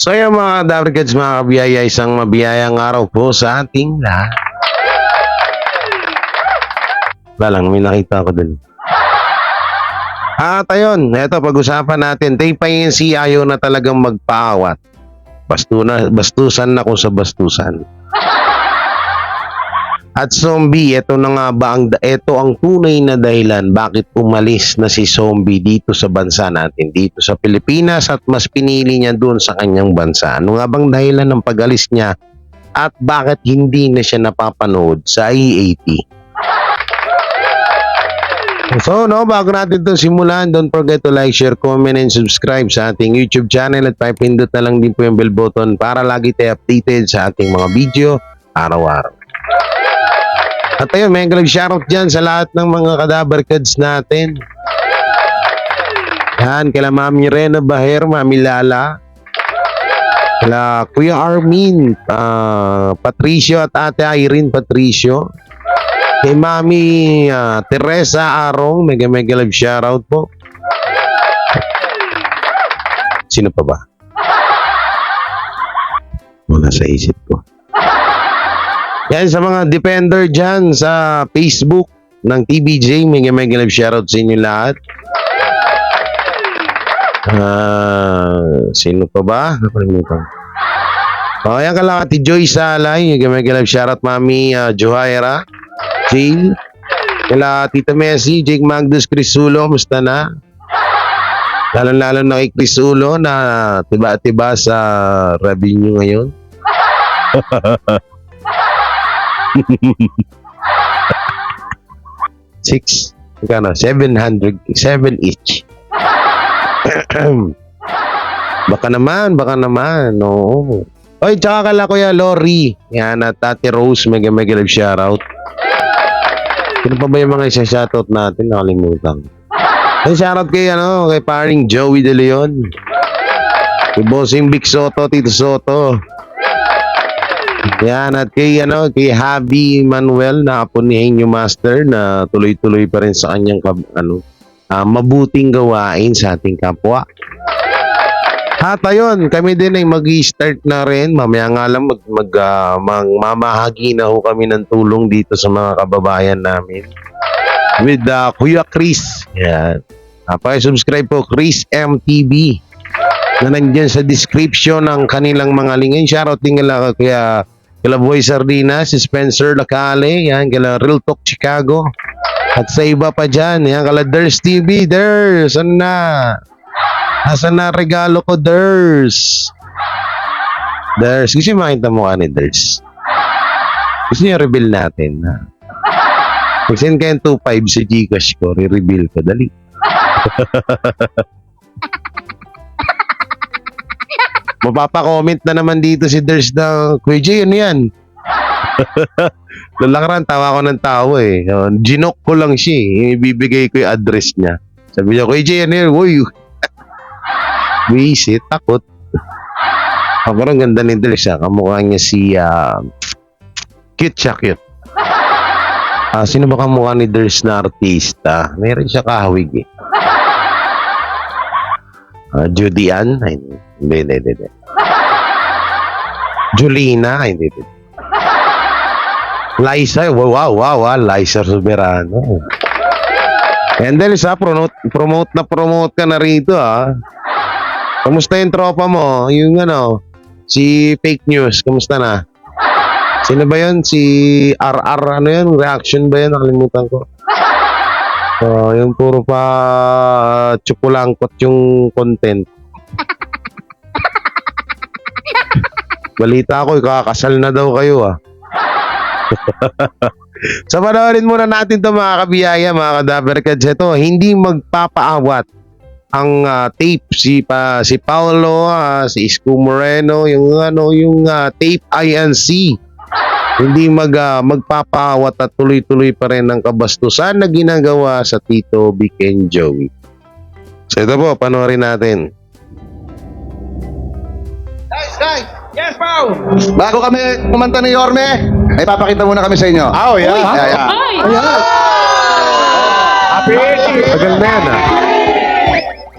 So yung mga Dabrigats, mga kabiyaya, isang mabiyayang araw po sa ating lahat. Wala lang, may nakita ko dun. At ayun, eto pag-usapan natin, TPNC ayaw na talagang magpaawat. Bastusan na kung sa bastusan. At Zombie, ito na nga ba ito ang tunay na dahilan bakit umalis na si Zombie dito sa bansa natin, dito sa Pilipinas, at mas pinili niya doon sa kanyang bansa. Ano nga bang dahilan ng pag-alis niya at bakit hindi na siya napapanood sa EAT? So, bago natin itong simulan, don't forget to like, share, comment, and subscribe sa ating YouTube channel at pipindot na lang din po yung bell button para lagi tayo updated sa ating mga video araw-araw. At ayun, may shoutout dyan sa lahat ng mga Kadabarkads natin. Yan, kila Mami Rena Baher, Mami Lala, kila Kuya Armin, Patricio at Ate Irene Patricio, kay Mami Teresa Arong, mega love shoutout po. Sino pa ba? Wala sa isip ko. Yan, sa mga defender dyan sa Facebook ng TBJ, mega love shoutout sa inyo lahat. Sino pa ba? Nakalimutan. Yan ka lang, Ate Joy Salay, mega love shoutout Mami Johaira, Jill, kila Tita Messi, Jake Magnus, Chris Ulo, musta na? Lalo na kay Chris Ulo na tiba-tiba sa revenue ngayon. 707 each. baka naman, oo. Oy, tsaka kala Kuya Lori, yan, at Ate Rose, mega love shoutout. Sino pa ba yung mga isa-shoutout natin? Nakalimutan. Ay, shoutout kay paring Joey De Leon, kay Bossing Vic Soto, Tito Soto. Yan, at kay Javi Manuel na apo ni Henyo Master na tuloy-tuloy pa rin sa kanyang mabuting gawain sa ating kapwa. At ayun, kami din ay mag-i-start na rin. Mamaya nga lang mamahagi na ho kami ng tulong dito sa mga kababayan namin. With Kuya Chris. Yan. Paki-subscribe po, Chris MTV. Na nandiyan sa description ng kanilang mga link. Shoutout din kaya kila Boy Sardina, si Spencer Lacale, yan, kila Real Talk Chicago. At sa iba pa dyan, yan, kala Ders TV, Ders, ano na? Asan na regalo ko, Ders? Ders, gusto nyo makita mukha ni Ders? Gusto nyo reveal natin, ha? Mag-send kayong 2.5 sa Gcash ko, re-reveal ko, dali. Mapapa-comment na naman dito si Ders ng Kuya Jay, ano yan? Lalakaran, tawa ko ng tawa eh. Ginok ko lang siya eh. Ibibigay ko yung address niya. Sabi niya, Kuya Jay, ano yan? Uy, visit, takot. Parang ganda ni Ders ha. Kamukha niya si cute siya, cute. Sino ba kamukha ni Ders na artista? Meron siya kahawig eh. Judy Ann? Ay, hindi. Julina? Ay, hindi. Liza? Wow, Liza Soberano. And then, promote ka na rito, ha? Kamusta yung tropa mo? Yung si Fake News, kamusta na? Sino ba yun? Si RR, ano yun? Reaction ba yun? Nakalimutan ko. Yung puro pa tsukulangkot yung content. Balita ko, kakasal na daw kayo, ha? So, panoorin muna natin ito, mga kabiyaya, mga Kadabarkads. Ito, hindi magpapaawat ang tape si Paolo, si Isko Moreno, yung tape INC. Hindi magpapaawat at tuloy-tuloy pa rin ang kabastusan na ginagawa sa Tito Vic and Joey. So ito po, panoorin natin. Guys! Yes, Pao! Bago kami kumanta ni Yorme, ay papakita muna kami sa inyo. Oh, yeah. Ay! Happy! Tagal na yan,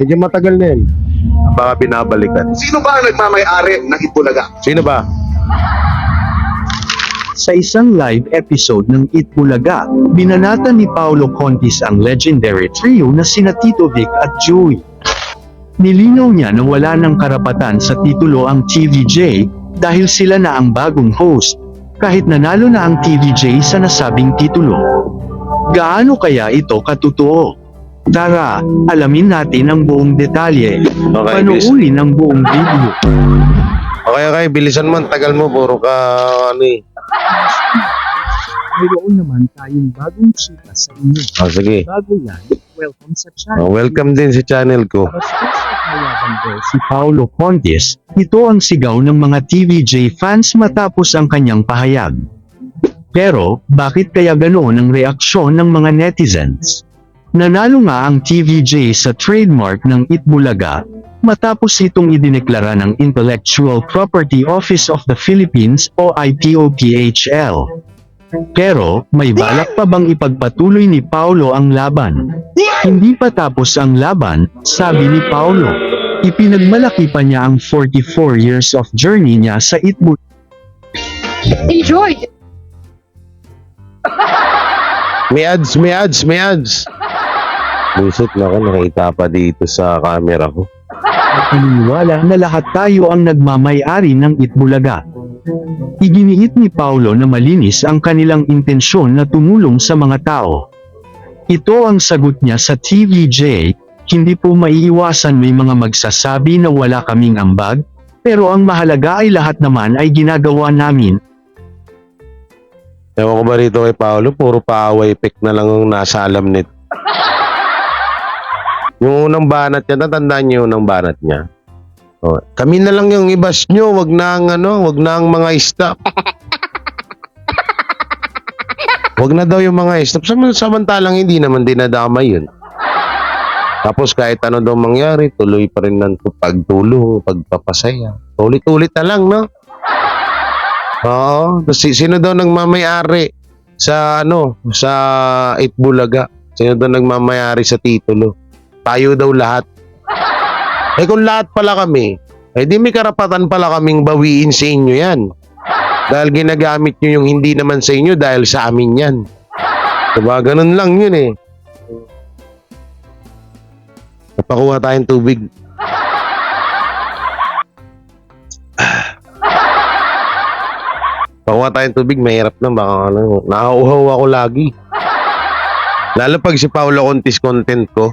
Medyo matagal na yan. Baka binabalikan. Sino ba ang nagmamay-ari ng Itbulaga? Sino ba? Sa isang live episode ng Itbulaga, binanatan ni Paolo Contis ang legendary trio na sina Tito Vic at Joey. Nilinaw niya na wala ng karapatan sa titulo ang TVJ dahil sila na ang bagong host, kahit nanalo na ang TVJ sa nasabing titulo. Gaano kaya ito katotoo? Tara, alamin natin ang buong detalye. Panoorin ang buong video. Okay, bilisan mo. Ang tagal mo. Puro ka, ano eh. Mayroon naman tayong bagong chika sa inyo. Sige. Bago yan, welcome sa channel. Welcome din sa channel ko. Bastos at mayaban daw si Paolo Contis. Ito ang sigaw ng mga TVJ fans matapos ang kanyang pahayag. Pero, bakit kaya ganoon ang reaksyon ng mga netizens? Nanalo nga ang TVJ sa trademark ng Itbulaga, matapos itong idineklara ng Intellectual Property Office of the Philippines o IPOPHL. Pero, may balak pa bang ipagpatuloy ni Paolo ang laban? Hindi pa tapos ang laban, sabi ni Paolo. Ipinagmalaki pa niya ang 44 years of journey niya sa Itbulaga. Enjoy! May ads. Buset na ako, nakita pa dito sa camera ko. Paniniwala na lahat tayo ang nagmamay-ari ng Itbulaga. Iginiit ni Paolo na malinis ang kanilang intensyon na tumulong sa mga tao. Ito ang sagot niya sa TVJ, hindi po maiiwasan may mga magsasabi na wala kaming ambag, pero ang mahalaga ay lahat naman ay ginagawa namin. Ewan ko ba rito kay Paolo, puro paaway pek na lang ang nasa alam nito. Yung unang banat niya, natandaan niyo yung unang banat niya. Oh, kami na lang yung ibas nyo, wag na ang mga staff. Wag na daw yung mga staff. Samantalang hindi naman dinadamay yun. Tapos kahit ano daw mangyari, tuloy pa rin ng pagtulong, pagpapasaya. Ulit-ulit na lang, no? Oo. Sino daw nagmamayari sa sa Itbulaga? Sino daw nagmamayari sa titulo? Tayo daw lahat. Eh kung lahat pala kami, eh di may karapatan pala kaming bawiin sa inyo yan. Dahil ginagamit nyo yung hindi naman sa inyo dahil sa amin yan. Diba? Ganun lang yun eh. Napakuha tayong tubig. Pakuha tayong tubig, mahirap na. Baka nakauhaw ako lagi. Lalo pag si Paolo Contis content ko.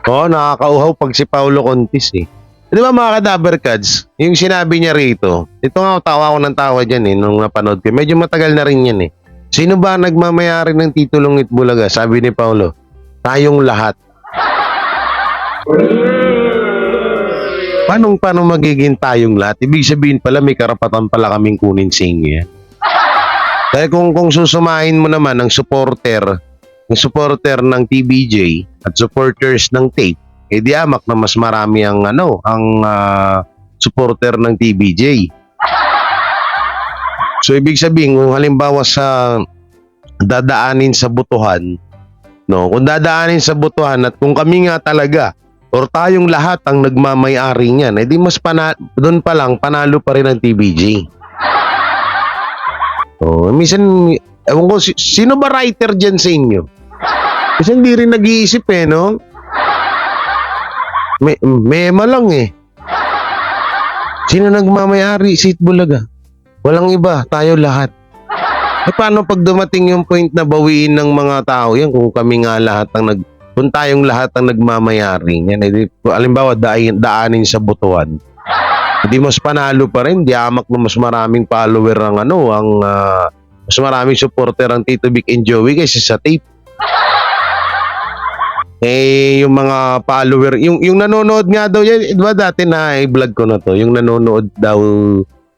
Oo, nakakauhaw pag si Paolo Contis eh. Di ba mga ka-Dabbercads, yung sinabi niya rito, ito nga tawa ko ng tawa dyan eh, nung napanood ko. Medyo matagal na rin yan eh. Sino ba nagmamayari ng titulong Itbulaga? Sabi ni Paolo, tayong lahat. Paano magiging tayong lahat? Ibig sabihin pala may karapatan pala kaming kunin sa inyo yan. Dahil kung susumahin mo naman ang supporter ng TVJ at supporters ng tape, eh di amak na mas marami ang supporter ng TVJ. So ibig sabihin kung halimbawa sa dadaanin sa butuhan, no, kung dadaanin sa butuhan at kung kami nga talaga or tayong lahat ang nagmamay-ari niyan, eh di mas doon pa lang panalo pa rin ang TVJ. Oh, minsan ewan ko sino ba writer diyan sa inyo? Kasi hindi rin nag-iisip eh, no? Mema lang eh. Sino nagmamayari sa Itbulaga? Walang iba, tayo lahat. Eh paano pag dumating yung point na bawiin ng mga tao yan kung kami nga lahat kung tayong lahat ang nagmamayari yan, eh, halimbawa daanin sa butuan. Hindi mas panalo pa rin, di amak na mas maraming follower ang mas maraming supporter ang Tito Vic and Joey kaysa sa tape. Eh, yung mga follower, yung nanonood nga daw yan, diba dati na i-vlog ko na to, yung nanonood daw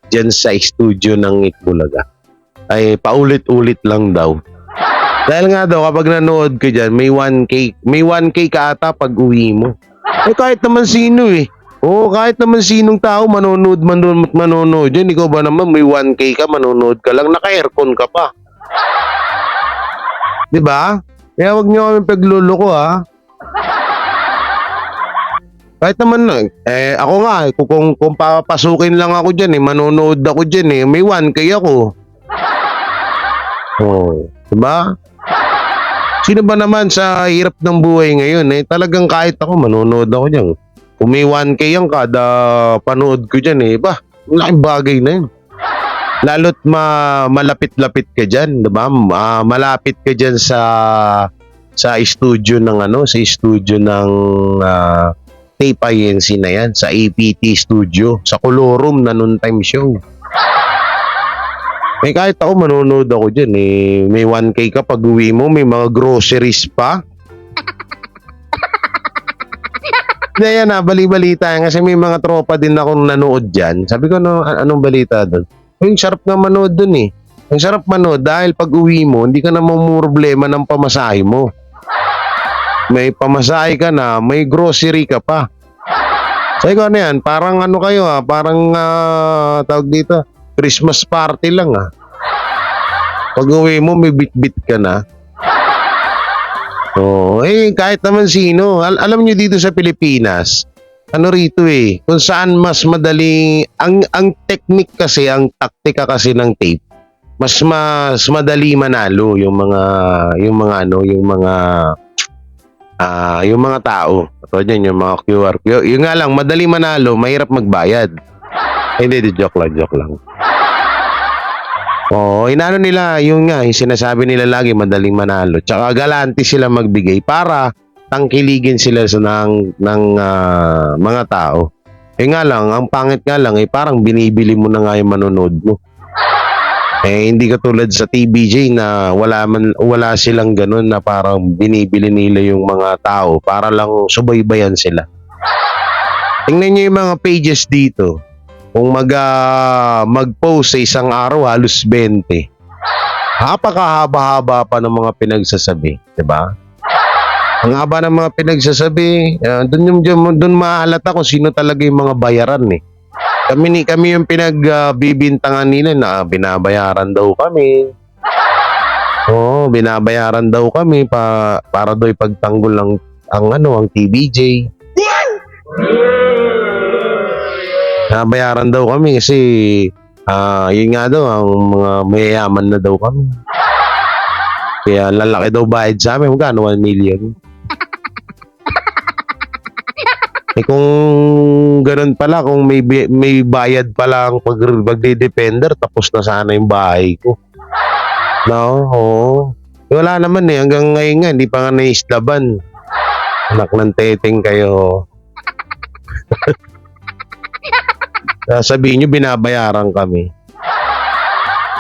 dyan sa studio ng Itbulaga, ay paulit-ulit lang daw. Dahil nga daw, kapag nanood ka dyan, may 1K ka ata pag uwi mo. Eh, kahit naman sino eh. Oo, kahit naman sinong tao manonood dyan, ikaw ba naman may 1K ka, manonood ka lang, naka-aircon ka pa. Diba? Kaya wag niyo kami pagluloko ha. Kahit naman, ako nga, kung papasukin lang ako dyan, manonood ako dyan, may 1K ako. Oh, diba? Sino ba naman sa hirap ng buhay ngayon, talagang kahit ako, manonood ako dyan. Kung may 1K yan, kada panood ko dyan, laking bagay na yun. Lalo't malapit-lapit ka dyan, diba? Malapit ka dyan sa studio ng Tape INC na yan, sa APT studio, sa Colorum na noon time show. Kahit ako manonood ako dyan, may 1K ka pag uwi mo, may mga groceries pa. Hindi yan bali-balita yan kasi may mga tropa din akong nanood dyan. Sabi ko, anong balita doon? Yung sarap nga manood doon Ang sarap manood dahil pag uwi mo, hindi ka na problema ng pamasahe mo. May pamasahe ka na, may grocery ka pa. Sabi ko, ano yan? Parang ano kayo parang tawag dito, Christmas party lang Pag uwi mo, may bit-bit ka na. Kahit naman sino. Alam nyo dito sa Pilipinas, ano rito kung saan mas madali, ang technique kasi, ang taktika kasi ng tape, mas madali manalo yung mga tao. Ito dyan, yung mga QR. Yung nga lang, madali manalo, mahirap magbayad. Hindi, joke lang. Inano nila, yung sinasabi nila lagi, madaling manalo. Tsaka galante sila magbigay para tangkiligin sila ng mga tao. Nga lang, ang pangit nga lang, parang binibili mo na nga yung manonood mo. Hindi katulad sa TVJ na wala silang ganun na parang binibili nila yung mga tao para lang subaybayan sila. Tingnan nyo yung mga pages dito. Kung mag-post sa isang araw, halos 20. Napakahaba-haba pa ng mga pinagsasabi, 'di ba? Ang haba ng mga pinagsasabi, doon mahalata kung sino talaga yung mga bayaran Kami yung pinagbibintangan nila na binabayaran daw kami. Binabayaran daw kami para daw ipagtanggol ang TVJ. Binabayaran daw kami kasi yun nga daw, ang mga mayayaman na daw kami. Kaya lalaki daw bayad sa amin. Magkano? 1 million? Kung ganun pala, kung may bayad pala ang pagde-defender, tapos na sana yung bahay ko. Wala naman hanggang ngayon nga, hindi pa nga naislaban. Anak ng teteng kayo. Sabihin nyo, binabayaran kami.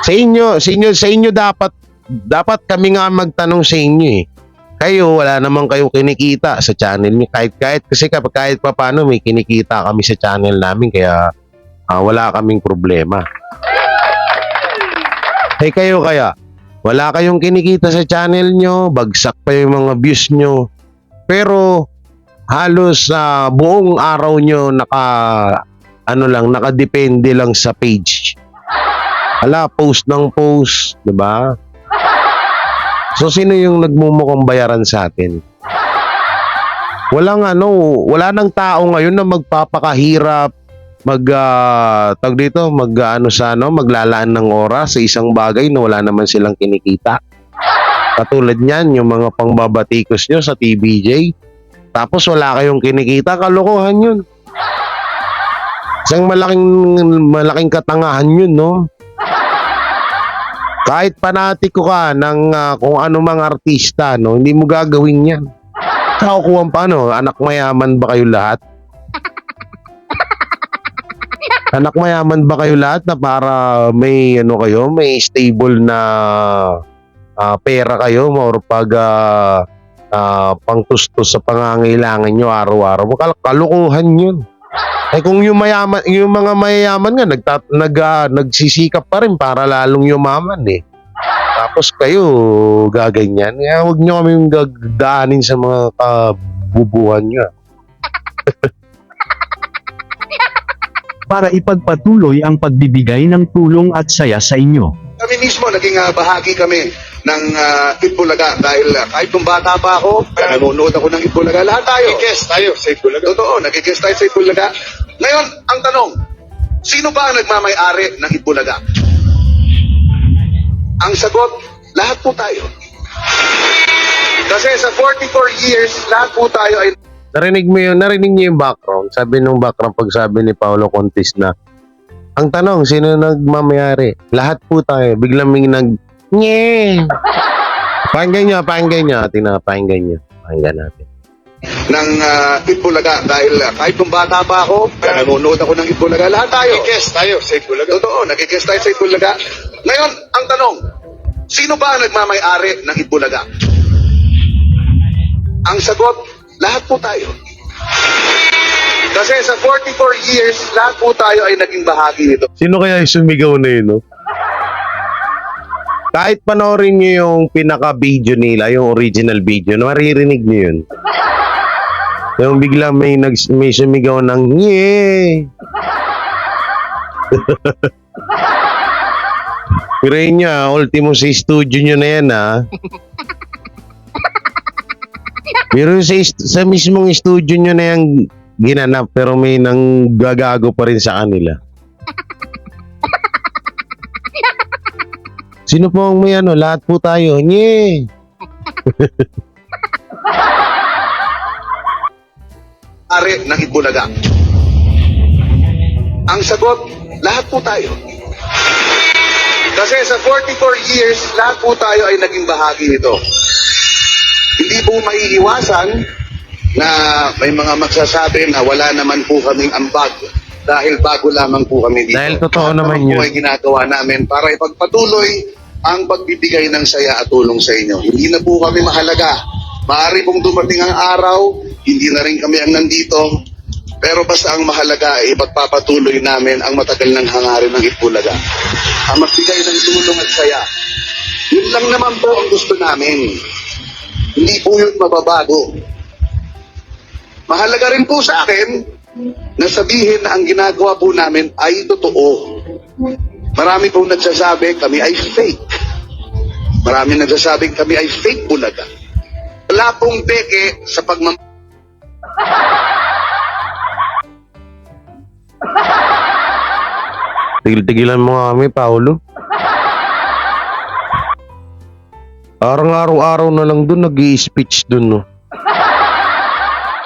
Sa inyo dapat kami nga magtanong sa inyo Kayo, wala naman kayong kinikita sa channel niyo. Kahit pa paano may kinikita kami sa channel namin, kaya wala kaming problema. Kayo kaya, wala kayong kinikita sa channel nyo, bagsak pa yung mga views nyo, pero halos buong araw nyo nakadepende lang sa page. Post ng post, 'di ba? So, sino yung nagmumukhang bayaran sa atin? Wala nang tao ngayon na magpapakahirap, maglalaan ng oras sa isang bagay na wala naman silang kinikita. Katulad niyan, yung mga pangbabatikos nyo sa TVJ, tapos wala kayong kinikita, kalokohan yun. Isang malaking katangahan yun, Kahit panatiko ka ng kung ano mang artista, hindi mo gagawin yan. Kakukuha pa, anak mayaman ba kayo lahat? Anak mayaman ba kayo lahat na para may may stable na pera kayo or pag pangtustos sa pangangailangan nyo araw-araw? Kalukuhan yun. Kung yung mga mayayaman nga nagsisikap pa rin para lalong yumaman Tapos kayo gaganyan. Kaya huwag nyo kami gagdaanin sa mga kabubuhan nyo. para ipagpatuloy ang pagbibigay ng tulong at saya sa inyo. Kami mismo, naging bahagi kami ng Itbulaga dahil kahit nung bata pa ako, nanonood ako ng Itbulaga. Lahat tayo. Nag-guest tayo sa Itbulaga. Totoo, nag-guest tayo sa Itbulaga. Ngayon, ang tanong, sino ba ang nagmamay-ari ng Itbulaga? Ang sagot, lahat po tayo. Kasi sa 44 years, lahat po tayo ay Narinig niyo yung background. Sabi nung background pagsabi ni Paolo Contis na ang tanong, sino nagmamayari? Lahat po tayo. Biglang may nye. Pakinggan nyo. Pakinggan natin. ng Itbulaga dahil kahit nung bata pa ako, nanonood ako ng Itbulaga. Lahat tayo. Nag-guest tayo sa Itbulaga. Totoo, nag-guest tayo sa Itbulaga. Ngayon, ang tanong, sino ba ang nagmamay-ari ng Itbulaga? Ang sagot, lahat po tayo. Kasi sa 44 years, lahat po tayo ay naging bahagi nito. Sino kaya yung sumigaw na yun, no? Kahit panoorin nyo yung pinaka-video nila, yung original video, maririnig nyo yun. Yung bigla may sumigaw ng nye. Pero yun niya, ultimo sa studio nyo na yan, ha? Pero sa mismong studio nyo na yung ginanap, pero may nang gagago pa rin sa kanila. Sino po ang may ano? Lahat po tayo. Nye! Ari ng Itbulaga. Ang sagot, lahat po tayo. Kasi sa 44 years, lahat po tayo ay naging bahagi nito. Hindi po maiiwasan na may mga magsasabi na wala naman po kaming ambag dahil bago lamang po kami dito. Dahil totoo naman po yun. ay ginagawa namin para ipagpatuloy ang pagbibigay ng saya at tulong sa inyo. Hindi na po kami mahalaga. Maaari pong dumating ang araw, hindi na rin kami ang nandito. Pero basta ang mahalaga ay ipagpapatuloy namin ang matagal ng hangarin ng Itbulaga. Ang magbigay ng tulong at saya. Yun lang naman po ang gusto namin. Hindi po yun mababago. Mahalaga rin po sa akin na sabihin na ang ginagawa po namin ay totoo. Marami pong nagsasabi kami ay fake. Marami nagsasabing kami ay fake Bulaga. Wala pong peke sa Tigil-tigilan mo nga kami, Paolo. Parang araw-araw na lang dun, nag-i-speech dun, no?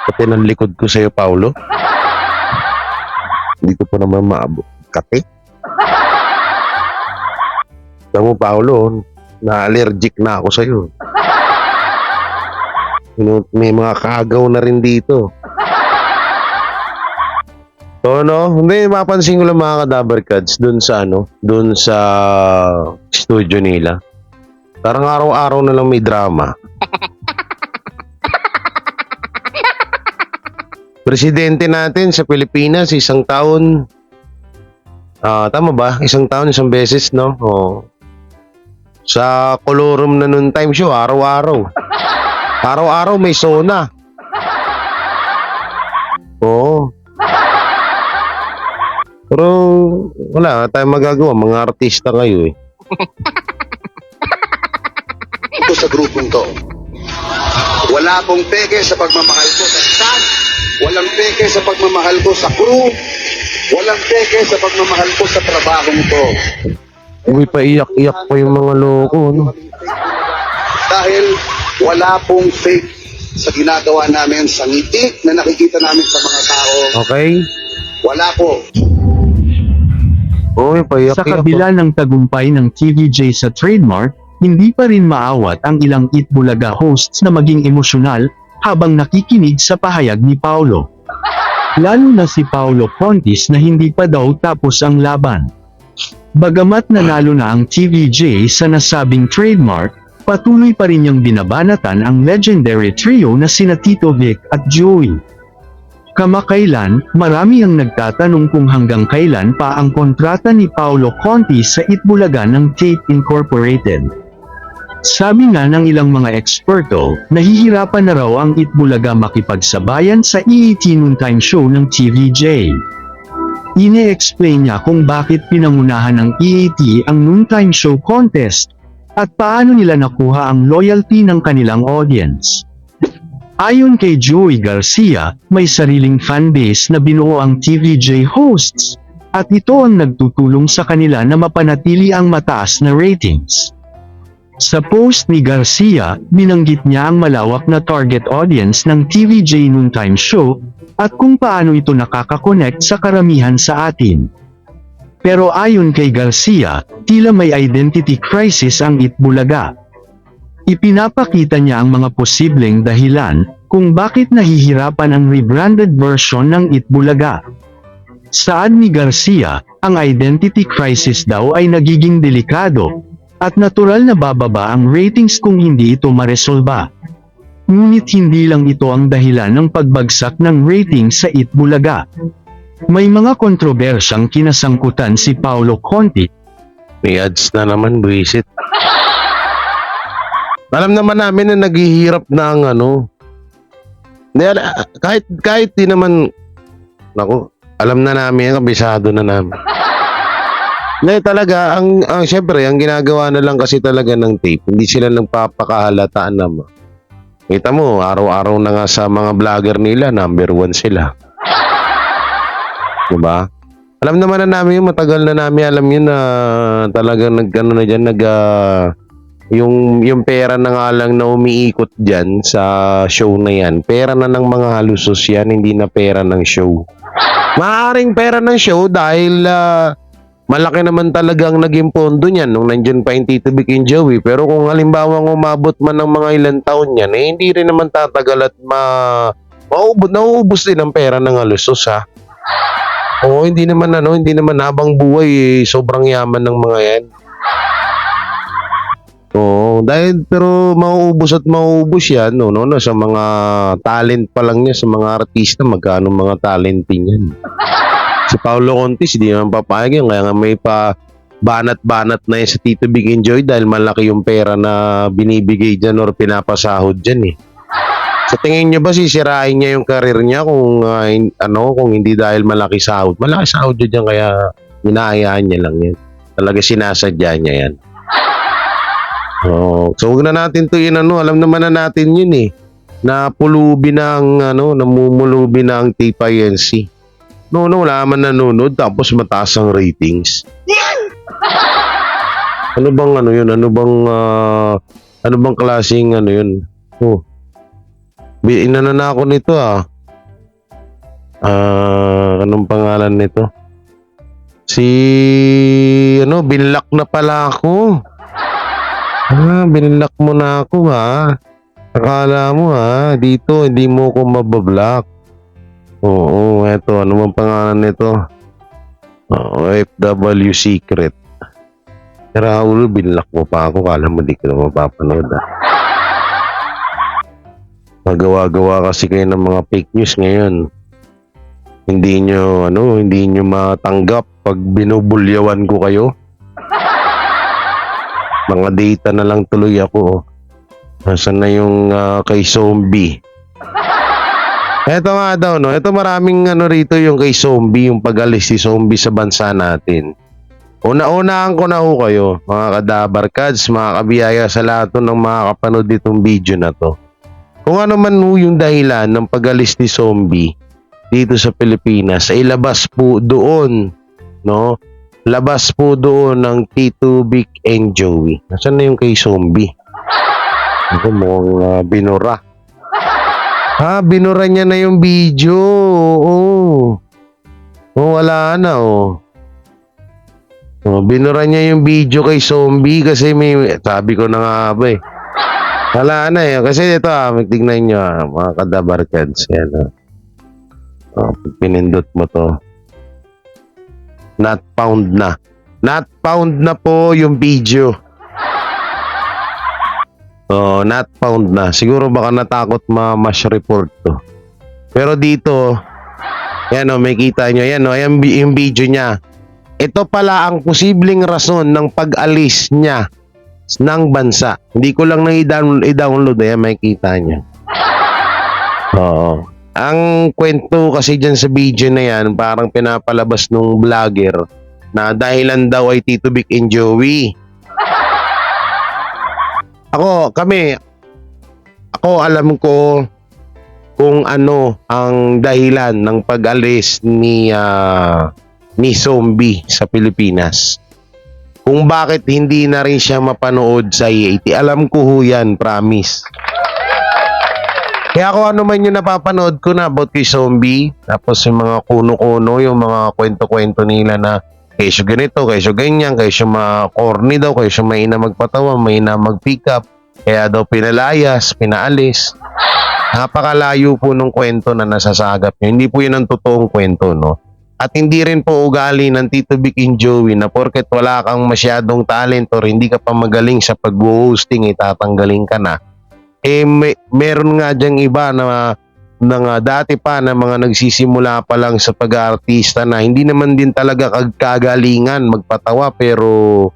Pati ng likod ko sa'yo, Paolo. Hindi ko pa naman maabot. Kate? Sabi mo, Paolo, na-allergic na ako sa'yo. May mga kaagaw na rin dito. So, no? Hindi, mapansin ko lang mga kadabarkads dun sa studio nila. Parang araw-araw na lang may drama. Presidente natin sa Pilipinas, isang taon. Tama ba? Isang taon, isang beses, no? Oh. Sa Colorum na noon time show, araw-araw. Araw-araw may sona. Oo. Pero wala tayong magagawa, mga artista kayo eh. ito sa grupong to. Wala pong peke sa pagmamahal ko sa staff. Walang peke sa pagmamahal ko sa crew. Walang peke sa pagmamahal ko sa trabahong to. Uy, paiyak-iyak pa yung mga loko, no? Dahil wala pong fake sa ginagawa namin, sa ngiti na nakikita namin sa mga tao. Okay? Wala po. Uy, paiyak-iyak. Sa kabila ng tagumpay ng TVJ sa trademark, hindi pa rin maawat ang ilang Itbulaga hosts na maging emosyonal habang nakikinig sa pahayag ni Paolo. Lalo na si Paolo Contis na hindi pa daw tapos ang laban. Bagamat nanalo na ang TVJ sa nasabing trademark, patuloy pa rin niyang binabanatan ang legendary trio na sina Tito Vic at Joey. Kamakailan, marami ang nagtatanong kung hanggang kailan pa ang kontrata ni Paolo Contis sa Itbulaga ng Tape Incorporated. Sabi nga ng ilang mga eksperto, nahihirapan na raw ang Itbulaga makipagsabayan sa EAT noontime show ng TVJ. Ine-explain niya kung bakit pinangunahan ng EAT ang noontime show contest at paano nila nakuha ang loyalty ng kanilang audience. Ayon kay Joey Garcia, may sariling fanbase na binuo ang TVJ hosts, at ito ang nagtutulong sa kanila na mapanatili ang mataas na ratings. Sa post ni Garcia, binanggit niya ang malawak na target audience ng TVJ Noontime Show, at kung paano ito nakakakonect sa karamihan sa atin. Pero ayon kay Garcia, tila may identity crisis ang Itbulaga. Ipinapakita niya ang mga posibleng dahilan kung bakit nahihirapan ang rebranded version ng Itbulaga. Saad ni Garcia, ang identity crisis daw ay nagiging delikado at natural na bababa ang ratings kung hindi ito maresolba. Ngunit hindi lang ito ang dahilan ng pagbagsak ng ratings sa Itbulaga. May mga kontrobersyang kinasangkutan si Paolo Conti. May ads na naman, buwisit. Alam naman namin na naghihirap na ang ano. Kahit di naman, naku, alam na namin, kabisado na namin. Hindi talaga, syempre, ang ginagawa na lang kasi talaga ng tape, hindi sila nagpapakahalataan naman. Kita mo, araw-araw na nga sa mga vlogger nila, number 1 sila. Diba? Alam naman na namin yun, matagal na namin alam yun na talagang yung pera na nga lang na umiikot dyan sa show na yan, pera na ng mga halusos yan, hindi na pera ng show. Maaaring pera ng show dahil malaki naman talagang naging pondo niyan nung nandyan pa yung Tito Vic and Joey. Pero kung halimbawa umabot man ng mga ilang taon yan, eh hindi rin naman tatagal at nauubos din ang pera ng halusos, ha. Oo, hindi naman habang buhay sobrang yaman ng mga yan. Oo, pero mauubos yan sa mga talent pa lang niya, sa mga artista, magkano mga talente niyan. Si Paolo Contis, hindi naman papayag yun, kaya nga may pa banat-banat na yun sa Tito Big Enjoy dahil malaki yung pera na binibigay dyan or pinapasahod dyan eh. Sa tingin nyo ba sisirain niya yung karir niya kung hindi dahil malaki sahod? Malaki sahod dyan kaya hinahayaan niya lang yan. Talaga sinasadya niya yan. Oh, so huwag na natin to alam naman na natin yun eh. Namumulubi na ang TPINC. Wala man nanonood tapos mataas ang ratings. Ano bang yun? Ano bang klaseng yun? Oh. Inana na ako nito anong pangalan nito? Binlock na pala ako. Binlock mo na ako Akala mo dito hindi mo ko mabablock. Oo, eto, ano bang pangalan nito? FW Secret. Raul, binlock mo pa ako, kala mo di ko na mapapanood Magawa-gawa kasi kayo ng mga fake news ngayon. Hindi nyo matanggap pag binubulyawan ko kayo. Mga data na lang tuloy ako. Nasaan na yung kay Zombie? Eto nga daw, Ito maraming rito yung kay Zombie, yung pag-alis si Zombie sa bansa natin. Una-unahan ko na kayo, mga kadabar kads, mga kabiyaya sa lahat ng mga kapanood ditong video na to. Kung ano man yung dahilan ng pag-alis ni Zombie dito sa Pilipinas, ay labas po doon, labas po doon ng Tito Vic and Joey. Nasaan na yung kay Zombie? Ako mukhang binura. Binura niya na yung video. Oo. Wala na binura niya yung video kay Zombie kasi sabi ko na nga ba eh. Wala na kasi ito tignan nyo mga kadabar kids. Yan pinindot mo to. Not found na. Not found na po yung video. Not found na. Siguro baka natakot ma-mash report to. Pero dito, yan may kita nyo. Yan yung video niya. Ito pala ang posibleng rason ng pag-alis niya ng bansa. Hindi ko lang i-download. Yan, may kita nyo. Ang kwento kasi dyan sa video na yan, parang pinapalabas nung vlogger na dahilan daw ay Tito Vic and Joey. Ako alam ko kung ano ang dahilan ng pag-alis ni Zombie sa Pilipinas. Kung bakit hindi na rin siya mapanood sa EAT. Alam ko ho yan, promise. Kaya kung ano man yung napapanood ko na about kay Zombie, tapos yung mga kuno-kuno, yung mga kwento-kwento nila na kesyo ganito, kesyo ganyan, kesyo corny daw, kesyo may na magpatawa, may na mag-pick up, kaya daw pinalayas, pinaalis. Napakalayo po nung kwento na nasasagap nyo. Hindi po yun ang totoong kwento, no? At hindi rin po ugali ng Tito Vic and Joey na porket wala kang masyadong talent or hindi ka pa magaling sa pag-hosting, itatanggalin ka na. Meron nga dyang iba na dati pa na mga nagsisimula pa lang sa pag-aartista na hindi naman din talaga kagalingan magpatawa pero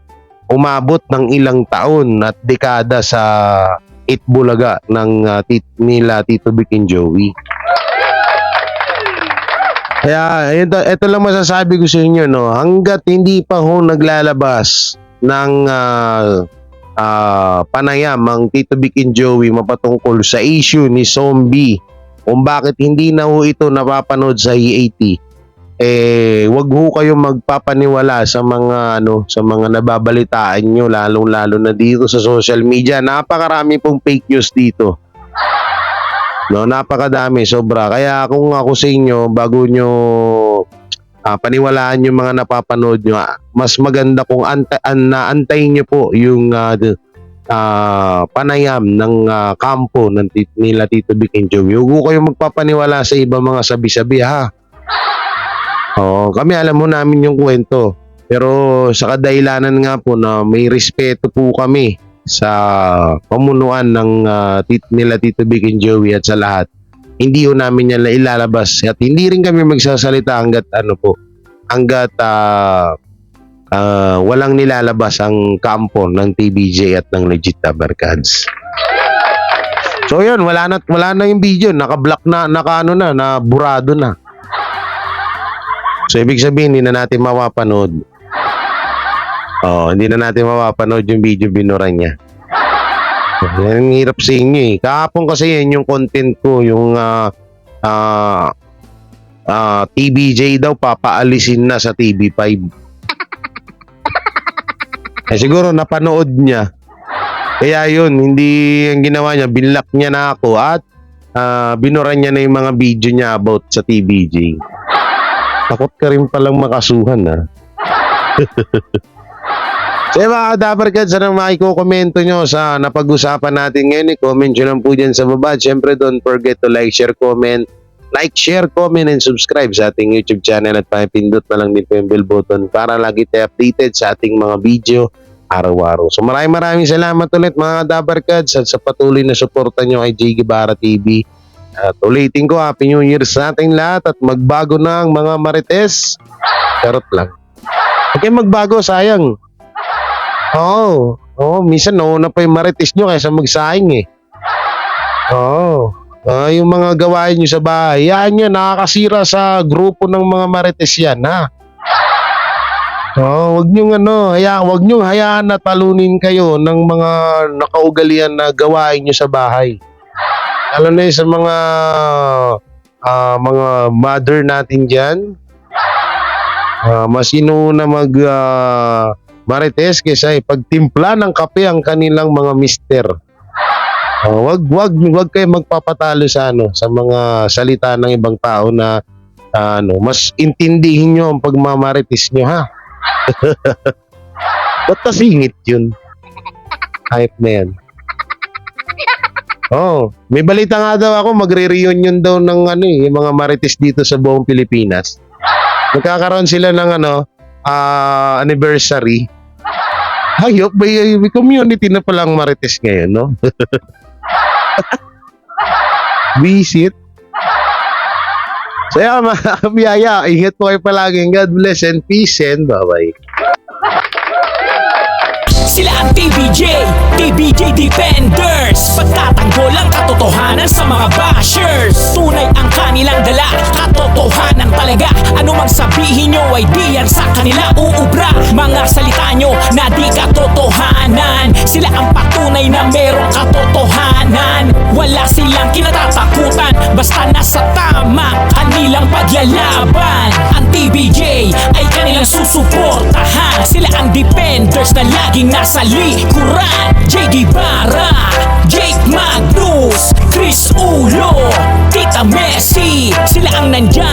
umabot ng ilang taon at dekada sa Itbulaga ng nila Tito Vic and Joey. Kaya ito lang masasabi ko sa inyo, no, hanggat hindi pa ho naglalabas ng panayam ang Tito Vic and Joey mapatungkol sa issue ni Zombie kung bakit hindi na ho ito napapanood sa EAT, wag ho kayong magpapaniwala sa mga sa mga nababalitaan nyo, lalong-lalo na dito sa social media. Napakarami pong fake news dito. No, napakadami, sobra. Kaya kung ako sa inyo, bago nyo paniwalaan yung mga napapanood nyo, mas maganda kung naantayin nyo po yung panayam ng kampo ng nila Tito Vic and Joey. Huwag kayong magpapaniwala sa ibang mga sabi-sabi, ha? Oo, kami alam mo namin yung kwento. Pero sa kadahilanan nga po na may respeto po kami sa pamunuan ng nila Tito Vic and Joey at sa lahat, hindi ho namin yan ilalabas at hindi rin kami magsasalita hanggat walang nilalabas ang kampo ng TVJ at ng Legit Tabarkads. So yun, wala na yung video, naka-block na, na burado na. So ibig sabihin hindi na natin mapapanood. Hindi na natin mapapanood yung video binura niya. Ang hirap sa inyo eh. Kahapon kasi yun yung content ko, yung TVJ daw papaalisin na sa TV5. Siguro napanood niya. Kaya yun, hindi ang ginawa niya, binlock niya na ako at binura niya na yung mga video niya about sa TVJ. Takot ka rin palang makasuhan, ha? So mga Dabarkads, anong makikokomento nyo sa napag-usapan natin ngayon? I-comment nyo lang po dyan sa baba. Siyempre, don't forget to like, share, comment. Like, share, comment, and subscribe sa ating YouTube channel at pakipindot na lang din po yung bell button para lagi tayo updated sa ating mga video araw-araw. So maraming salamat ulit mga Dabarkads at sa patuloy na suporta nyo kay J. Guevara TV. At ulitin ko, Happy New Year sa ating lahat at magbago na ang mga marites. Charot lang. Okay, magbago, sayang. Minsan nauna pa yung marites nyo kaysa magsayang eh. Yung mga gawain nyo sa bahay, yan, nakakasira sa grupo ng mga marites yan, ha? Wag nyo hayaan na talunin kayo ng mga nakaugalian na gawain nyo sa bahay. Lalo na sa mga mother natin dyan, mas inuuna marites kaysa ipagtimpla ng kape ang kanilang mga mister. Wag kayo magpapatalo sa mga salita ng ibang tao na mas intindihin nyo ang pagmamarites nyo, ha? Ba't nasingit yun? Hype na yan. May balita nga daw ako, magre-reunion daw ng yung mga marites dito sa buong Pilipinas. Magkakaroon sila ng anniversary. Hayop, may community na palang marites ngayon, no? Visit. So yan, mga kabiyaya, ingat po kayo palagi. God bless and peace and bye-bye. Sila ang TVJ. TVJ Defenders. Pagtatanggol ang katotohanan sa mga bashers. Tunay ang kanilang dala, katotohanan talaga. Ano mang sabihin nyo ay di yan sa kanila uubra. Mga salita nyo na di katotohanan, sila ang patunay na merong katotohanan. Wala silang kinatatakutan, basta nasa tama kanilang paglalaban. Ang TVJ ay kanilang susuportahan. Sila ang defenders na laging nasa likuran. JD Barra, Jake Magnus, Chris Ulo, Tita Messi, sila ang nandyan